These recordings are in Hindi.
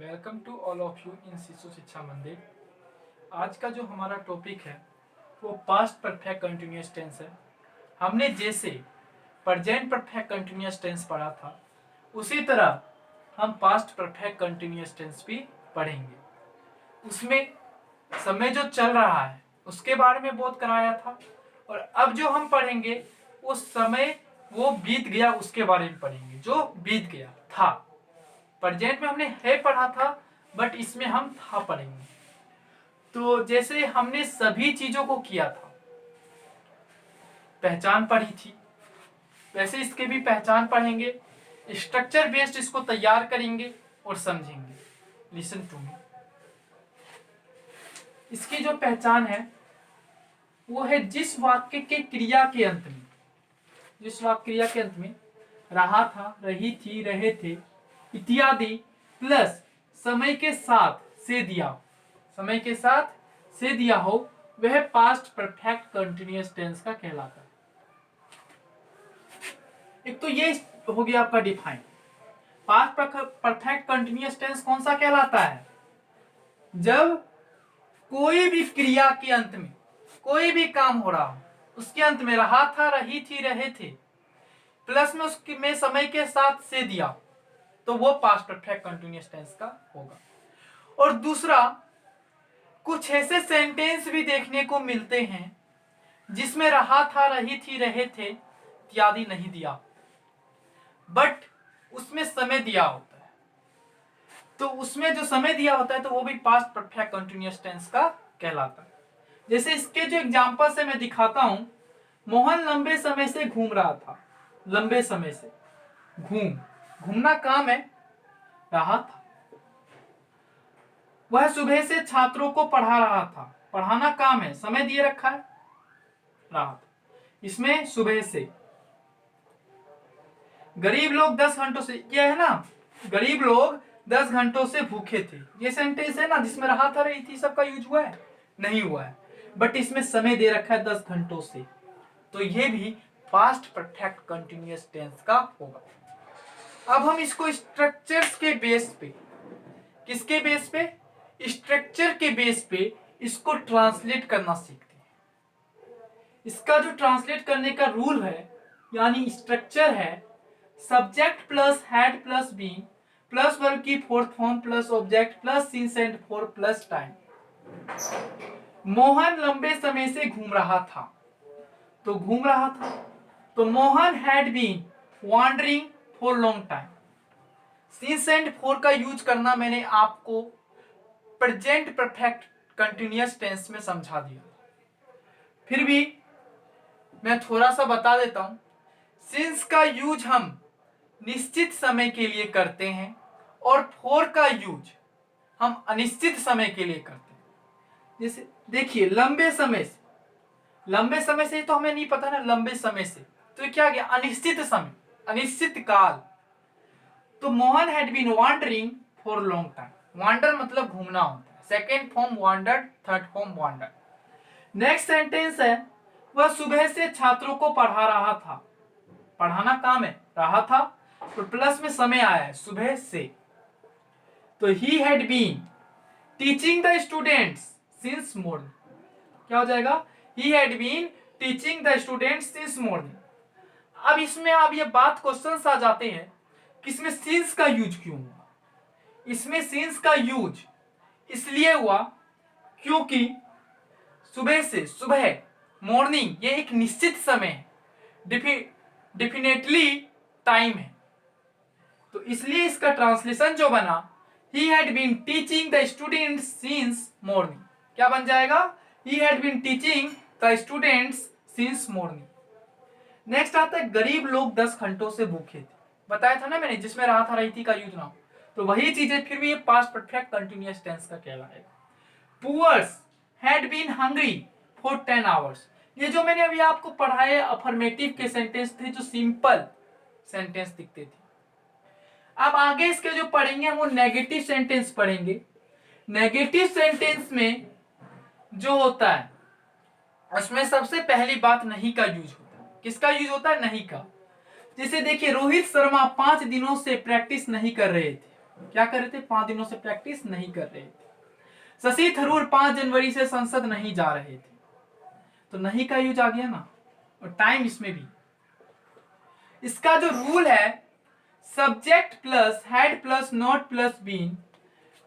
Welcome to all of you in Shishu Shiksha मंदिर। आज का जो हमारा टॉपिक है वो पास्ट परफेक्ट कंटिन्यूअस टेंस है। हमने जैसे प्रेजेंट परफेक्ट कंटिन्यूअस टेंस पढ़ा था उसी तरह हम पास्ट परफेक्ट कंटिन्यूअस टेंस भी पढ़ेंगे। उसमें समय जो चल रहा है उसके बारे में बोध कराया था, और अब जो हम पढ़ेंगे वो समय वो बीत गया उसके बारे में पढ़ेंगे जो बीत गया था। प्रेजेंट में हमने है पढ़ा था, बट इसमें हम था पढ़ेंगे। तो जैसे हमने सभी चीजों को किया था, पहचान पढ़ी थी, वैसे इसके भी पहचान पढ़ेंगे, स्ट्रक्चर बेस्ड इसको तैयार करेंगे और समझेंगे। Listen to me. इसकी जो पहचान है वो है जिस वाक्य के क्रिया के अंत में, जिस वाक्य क्रिया के अंत में रहा था, रही थी, रहे थे इत्यादि प्लस समय के साथ से दिया, समय के साथ से दिया हो, वह पास्ट परफेक्ट कंटिन्यूअस टेंस का कहलाता है। एक तो ये हो गया आपका define. Past perfect continuous tense कौन सा कहलाता है? जब कोई भी क्रिया के अंत में कोई भी काम हो रहा हो, उसके अंत में रहा था, रही थी, रहे थे, प्लस में उसमें समय के साथ से दिया, तो वो पास्ट परफेक्ट कंटिन्यूअस टेंस का होगा। और दूसरा, कुछ ऐसे सेंटेंस भी देखने को मिलते हैं जिसमें रहा था, रही थी, रहे थे इत्यादि नहीं दिया, बट उसमें समय दिया होता है। तो उसमें जो समय दिया होता है तो वो भी पास्ट परफेक्ट कंटिन्यूअस टेंस का कहलाता है। जैसे इसके जो एग्जांपल से मैं दिखाता हूं, मोहन लंबे समय से घूम रहा था। लंबे समय से घूमना काम है, रहा था। वह सुबह से छात्रों को पढ़ा रहा था, पढ़ाना काम है, समय दिए रखा है, रहा था। इसमें सुबह से। गरीब लोग 10 घंटों से, क्या है ना, गरीब लोग 10 घंटों से भूखे थे, ये सेंटेंस है ना जिसमें रहा था, रही थी सबका यूज हुआ है? नहीं हुआ है, बट इसमें समय दे रखा है 10 घंटों से, तो ये भी पास्ट परफेक्ट कंटिन्यूअस टेंस का होगा। अब हम इसको स्ट्रक्चर्स के बेस पे, किसके बेस पे? स्ट्रक्चर के बेस पे इसको ट्रांसलेट करना सीखते हैं। इसका जो ट्रांसलेट करने का रूल है, यानी स्ट्रक्चर है subject plus had plus been plus verb की fourth form plus object plus since and for plus time. Mohan लंबे समय से घूम रहा था, तो घूम रहा था, तो Mohan had been wandering for long time. Since and for का यूज करना मैंने आपको प्रेजेंट परफेक्ट कंटिन्यूअस टेंस में समझा दिया, फिर भी मैं थोड़ा सा बता देता हूं। सिंस का यूज हम निश्चित समय के लिए करते हैं और फॉर का यूज हम अनिश्चित समय के लिए करते हैं। जैसे देखिए, लंबे समय से, लंबे समय से तो हमें नहीं पता ना, लंबे समय से, तो क्या गया? अनिश्चित समय, अनिश्चित काल। तो Mohan had been wandering for long time. Wander मतलब घूमना होता है, second form wandered, third form wander. Next sentence है, वह सुबह से छात्रों को पढ़ा रहा था। पढ़ाना काम है, रहा था, तो प्लस में समय आया है सुबह से, तो he had been teaching the students since morning. क्या हो जाएगा? He had been teaching the students since morning. अब इसमें अब ये बात क्वेश्चंस आ जाते हैं कि इसमें सिंस का यूज क्यों हुआ? इसमें सिंस का यूज इसलिए हुआ क्योंकि सुबह से, सुबह मॉर्निंग ये एक निश्चित समय है, डेफिनेटली टाइम है, तो इसलिए इसका ट्रांसलेशन जो बना, he had been teaching the students since morning. क्या बन जाएगा? He had been teaching the students since morning. Next आता है, गरीब लोग 10 घंटों से भूखे थे। बताया था ना मैंने, जिसमें रहा था, रही थी का यूज ना हो, तो वही चीजें फिर भी ये पास्ट परफेक्ट कंटिन्यूअस टेंस का कहलाएगा। Poors had been hungry for 10 hours. ये जो मैंने अभी आपको पढ़ाए अफर्मेटिव के सेंटेंस थे, जो सिंपल सेंटेंस दिखते थे। अब आगे इसके जो पढ़ेंगे वो नेगेटिव सेंटेंस पढ़ेंगे। नेगेटिव सेंटेंस में जो होता है उसमें सबसे पहली बात नहीं का यूज होता है। किसका यूज होता है? नहीं का। जैसे देखिए, रोहित शर्मा 5 दिनों से प्रैक्टिस नहीं कर रहे थे। क्या कर रहे थे? 5 दिनों से प्रैक्टिस नहीं कर रहे थे। शशि थरूर 5 जनवरी से संसद नहीं जा रहे थे, तो नहीं का यूज आ गया ना, और टाइम इसमें भी। इसका जो रूल है, subject plus had plus not plus been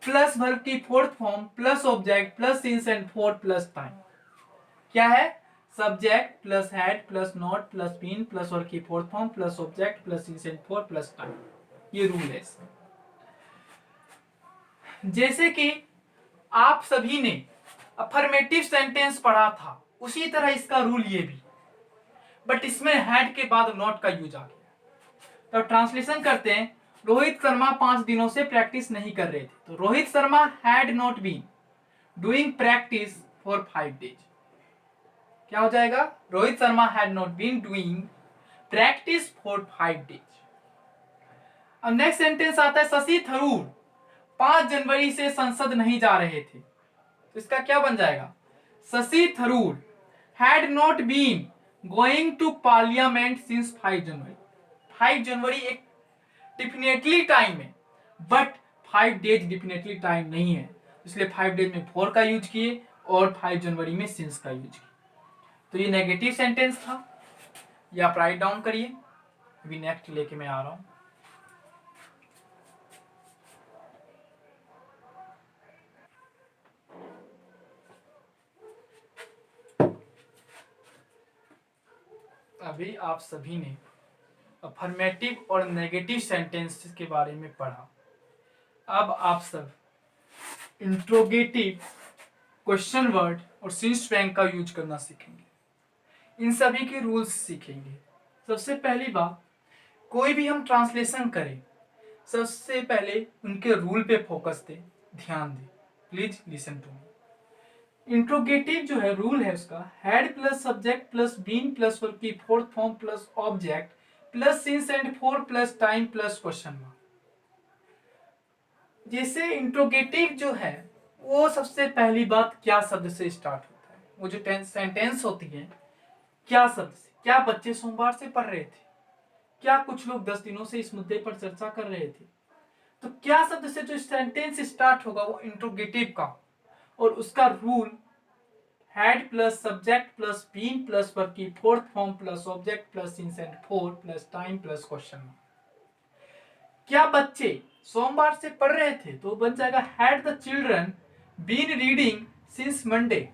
plus verb की fourth form plus object plus since and for plus time. क्या है? Subject plus had plus not plus been plus verb की fourth form plus object plus since and for plus time. ये रूल है इसका। जैसे कि आप सभी ने अफर्मेटिव सेंटेंस पढ़ा था, उसी तरह इसका रूल ये भी, बट इसमें हैड के बाद नॉट का यूज आ गया। तो ट्रांसलेशन करते हैं। रोहित शर्मा 5 दिनों से प्रैक्टिस नहीं कर रहे थे, तो Rohit Sharma had not been doing practice for 5 days. क्या हो जाएगा? Rohit Sharma had not been doing practice for 5 days. अब नेक्स्ट सेंटेंस आता है, शशि थरूर 5 जनवरी से संसद नहीं जा रहे थे, तो इसका क्या बन जाएगा? Shashi Tharoor had not been going to parliament since 5 January. 5 जनवरी एक डिफिनेटली टाइम है, बट 5 डेज डिफिनेटली टाइम नहीं है, इसलिए 5 डेज में 4 का यूज किए और 5 जनवरी में सिंस का यूज किए। तो ये नेगेटिव सेंटेंस था, ये आप राइट डाउन करिए। अभी नेक्स्ट लेके मैं आ रहा हूं। अभी आप सभी ने अफर्मेटिव और नेगेटिव सेंटेंसेस के बारे में पढ़ा। अब आप सब इंट्रोगेटिव, क्वेश्चन वर्ड और सिंस बैंक का यूज करना सीखेंगे। इन सभी के रूल्स सीखेंगे। सबसे पहली बात, कोई भी हम ट्रांसलेशन करें, सबसे पहले उनके रूल पे फोकस दें, ध्यान दें। Please listen to me. Interrogative जो है, रूल है उसका, had plus subject plus been plus verb की fourth form plus object plus since and for plus time plus question mark. जैसे इंट्रोगेटिव जो है, वो सबसे पहली बात क्या शब्द से स्टार्ट होता है? वो जो सेंटेंस होती है, क्या शब्द से? क्या बच्चे सोमवार से पढ़ रहे थे? क्या कुछ लोग 10 दिनों से इस मुद्दे पर चर्चा कर रहे थे? तो क्या शब्द से जो सेंटेंस स्टार्ट होगा वो इंट्रोगेटिव का, और उसका rule had plus subject plus been plus verb की fourth form plus object plus since and for plus time plus question mark. क्या बच्चे सोमवार से पढ़ रहे थे? तो बन जाएगा had the children been reading since Monday.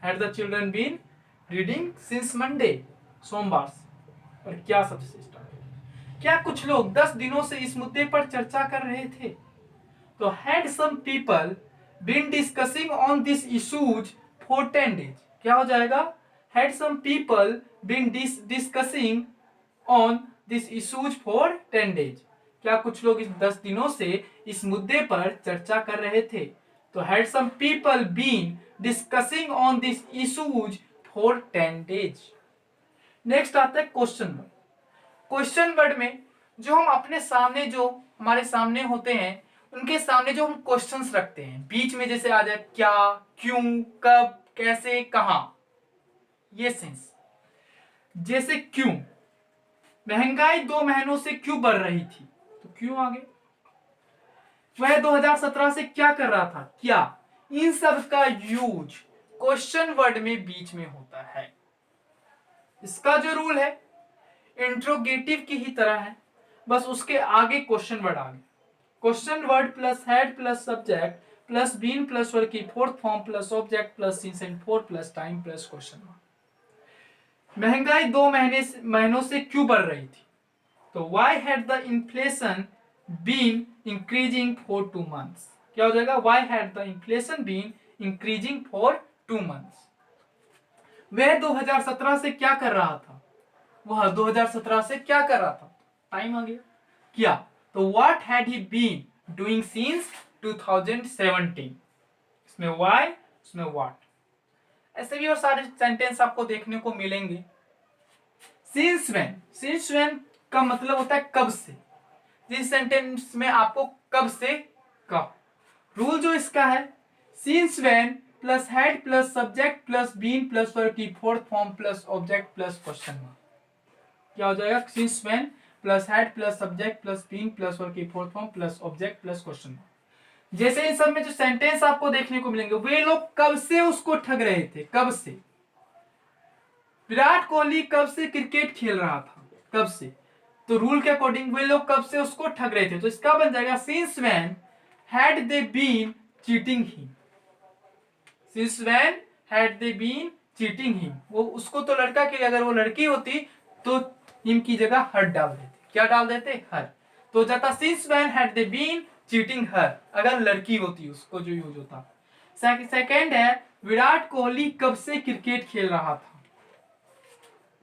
Had the children been reading since Monday, सोमवार से। और क्या सबसे स्टार्ट? क्या कुछ लोग 10 दिनों से इस मुद्दे पर चर्चा कर रहे थे? तो had some people been discussing on this issues for 10 days. क्या हो जाएगा? Had some people been discussing on this issues for 10 days. क्या कुछ लोग इस 10 दिनों से इस मुद्दे पर चर्चा कर रहे थे? तो had some people been discussing on this issues for 10 days. Next आता है क्वेश्चन वर्ड। क्वेश्चन वर्ड में जो हम अपने सामने, जो हमारे सामने होते हैं, उनके सामने जो हम क्वेश्चंस रखते हैं, बीच में जैसे आ जाए क्या, क्यों, कब, कैसे, कहां, ये सेंस। जैसे क्यों, महंगाई 2 महीनों से क्यों बढ़ रही थी? तो क्यों आगे। वह 2017 से क्या कर रहा था? क्या। इन सब का यूज क्वेश्चन वर्ड में बीच में होता है। इसका जो रूल है इंट्रोगेटिव की ही तरह है, बस उसके आगे क्वेश्चन वर्ड आ गया। Question word plus had plus subject plus been plus word की fourth form plus object plus since and for plus time plus question mark. महंगाई 2 महीनों से क्यों बढ़ रही थी? तो why had the inflation been increasing for 2 months। क्या हो जाएगा? Why had the inflation been increasing for 2 months। वह 2017 से क्या कर रहा था? वह 2017 से क्या कर रहा था? टाइम आ गया। क्या, तो what had he been doing since 2017। इसमें वाई, इसमें व्हाट। ऐसे भी और सारे सेंटेंस आपको देखने को मिलेंगे। सिंस व्हेन का मतलब होता है कब से। जिस सेंटेंस में आपको कब से कब, रूल जो इसका है, since when plus had plus subject plus been plus verb की fourth form plus object plus question mark. क्या हो जाएगा? Since when plus had plus subject plus been plus verb की fourth form plus object plus question mark. जैसे इन सब में जो सेंटेंस आपको देखने को मिलेंगे, वे लोग कब से उसको ठग रहे थे, कब से। विराट कोहली कब से क्रिकेट खेल रहा था, कब से, तो रूल के अकॉर्डिंग वे लोग कब से उसको ठग रहे थे, तो इसका बन जाएगा since when had they been cheating him. Since when had they been cheating him, वो उसको तो लड़का के लिए, अगर वो लड़की होती तो हिम की जगह हर डाल देते। क्या डाल देते, हर। तो जाता since when had they been cheating her, अगर लड़की होती उसको जो यूज होता। सेकंड है विराट कोहली कब से क्रिकेट खेल रहा था,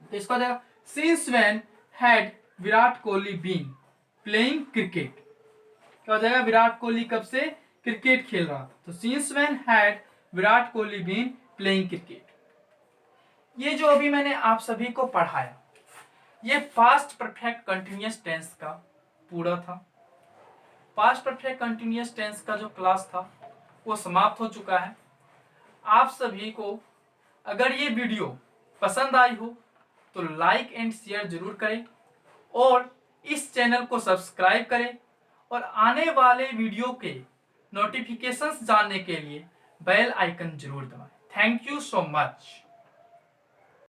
तो इसको जाएगा since when had Virat Kohli been playing cricket. क्या हो जाएगा, विराट कोहली कब से क्रिकेट खेल रहा था, तो since when had Virat Kohli been playing cricket. ये जो अभी मैंने आप सभी को पढ़ाया, ये पास्ट परफेक्ट कंटिन्यूअस टेंस का पूरा था। पास्ट परफेक्ट कंटिन्यूअस टेंस का जो क्लास था वो समाप्त हो चुका है। आप सभी को अगर ये वीडियो पसंद आई हो तो लाइक एंड शेयर जरूर करें और इस चैनल को सब्सक्राइब करें और आने वाले वीडियो के नोटिफिकेशंस जानने के लिए बेल आइकन जरूर दबाएं। Thank you so much.